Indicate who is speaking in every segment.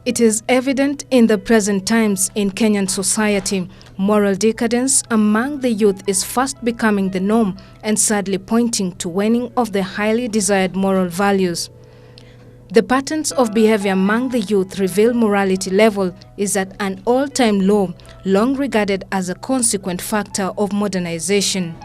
Speaker 1: It is evident in the present times in Kenyan society, moral decadence among the youth is fast becoming the norm and sadly pointing to waning of the highly desired moral values. The patterns of behavior among the youth reveal morality level is at an all-time low, long regarded as a consequent factor of modernization.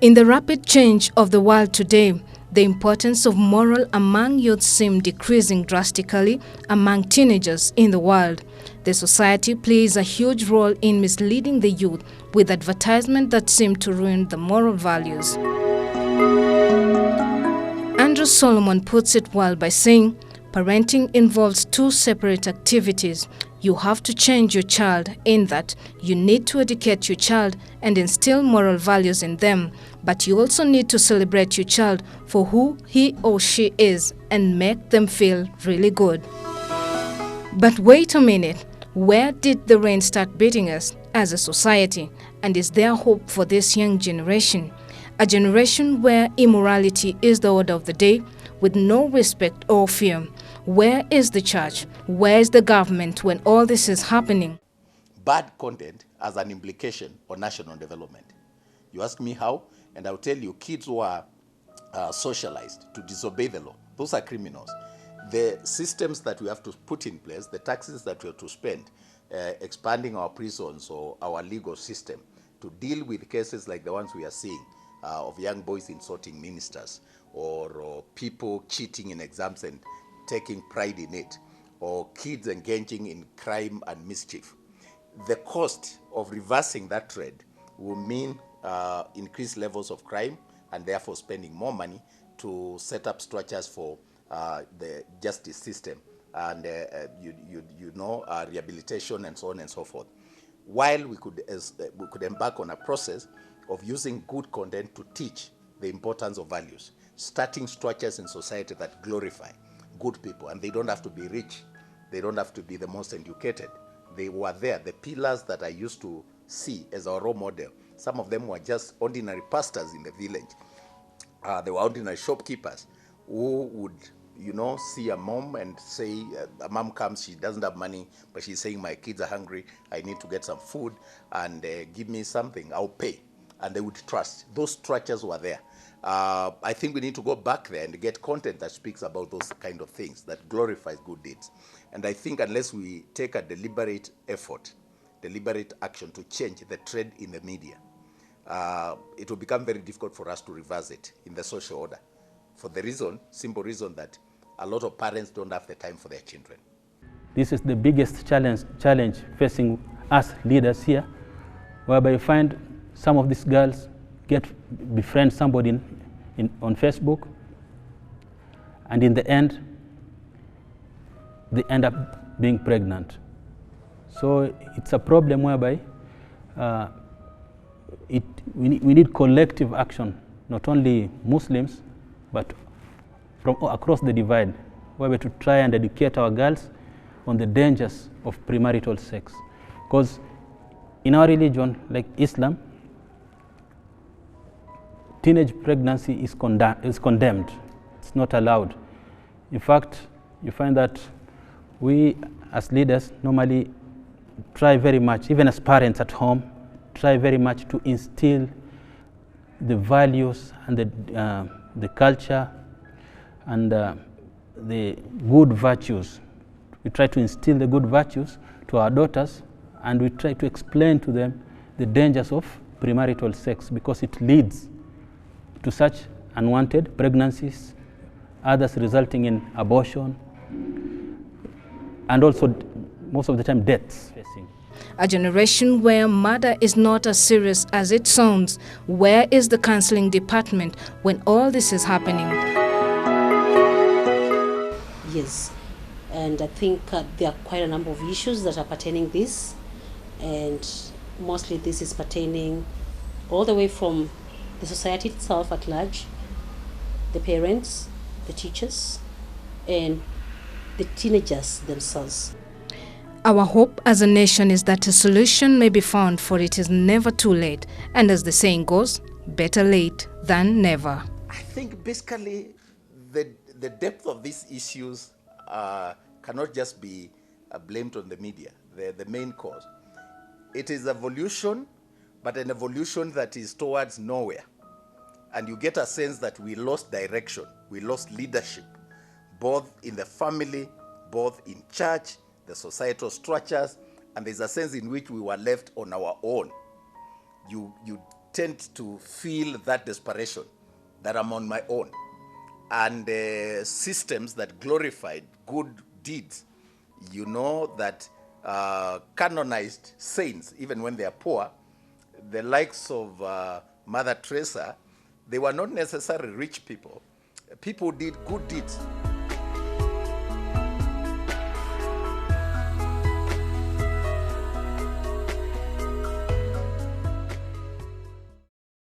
Speaker 1: In the rapid change of the world today, the importance of moral among youth seems decreasing drastically among teenagers in the world. The society plays a huge role in misleading the youth with advertisements that seem to ruin the moral values. Andrew Solomon puts it well by saying, parenting involves two separate activities. You have to change your child in that you need to educate your child and instill moral values in them, but you also need to celebrate your child for who he or she is and make them feel really good. But wait a minute, where did the rain start beating us as a society? And is there hope for this young generation? A generation where immorality is the order of the day, with no respect or fear. Where is the church? Where is the government when all this is happening?
Speaker 2: Bad content has an implication on national development. You ask me how, and I'll tell you, kids who are socialized to disobey the law, those are criminals. The systems that we have to put in place, the taxes that we have to spend, expanding our prisons or our legal system to deal with cases like the ones we are seeing of young boys insulting ministers, or people cheating in exams and taking pride in it, or kids engaging in crime and mischief. The cost of reversing that trend will mean increased levels of crime and therefore spending more money to set up structures for the justice system and rehabilitation and so on and so forth. While we could embark on a process of using good content to teach the importance of values, starting structures in society that glorify good people, and they don't have to be rich, they don't have to be the most educated. They were there, the pillars that I used to see as our role model. Some of them were just ordinary pastors in the village. They were ordinary shopkeepers who would, see a mom and say, a mom comes, she doesn't have money, but she's saying, my kids are hungry, I need to get some food, and give me something, I'll pay. And they would trust. Those structures were there. I think we need to go back there and get content that speaks about those kind of things, that glorifies good deeds. And I think unless we take a deliberate effort, deliberate action to change the trend in the media, it will become very difficult for us to reverse it in the social order. For the simple reason that a lot of parents don't have the time for their children.
Speaker 3: This is the biggest challenge facing us leaders here, whereby you find some of these girls befriend somebody on Facebook, and in the end, they end up being pregnant. So it's a problem whereby we need collective action, not only Muslims, but from across the divide, whereby to try and educate our girls on the dangers of premarital sex. Because in our religion, like Islam, teenage pregnancy is condemned. It's not allowed. In fact, you find that we as leaders normally try very much, even as parents at home, try very much to instill the values and the culture and the good virtues. We try to instill the good virtues to our daughters, and we try to explain to them the dangers of premarital sex, because it leads to such unwanted pregnancies, others resulting in abortion, and also most of the time deaths.
Speaker 1: A generation where murder is not as serious as it sounds. Where is the counseling department when all this is happening?
Speaker 4: Yes, and I think there are quite a number of issues that are pertaining this, and mostly this is pertaining all the way from the society itself at large, the parents, the teachers, and the teenagers themselves.
Speaker 1: Our hope as a nation is that a solution may be found, for it is never too late. And as the saying goes, better late than never.
Speaker 2: I think basically the depth of these issues cannot just be blamed on the media. They're the main cause. It is evolution, but an evolution that is towards nowhere. And you get a sense that we lost direction, we lost leadership, both in the family, both in church, the societal structures, and there's a sense in which we were left on our own. You tend to feel that desperation, that I'm on my own. And systems that glorified good deeds, you know, that canonized saints, even when they are poor, the likes of Mother Teresa, they were not necessarily rich people. People who did good deeds.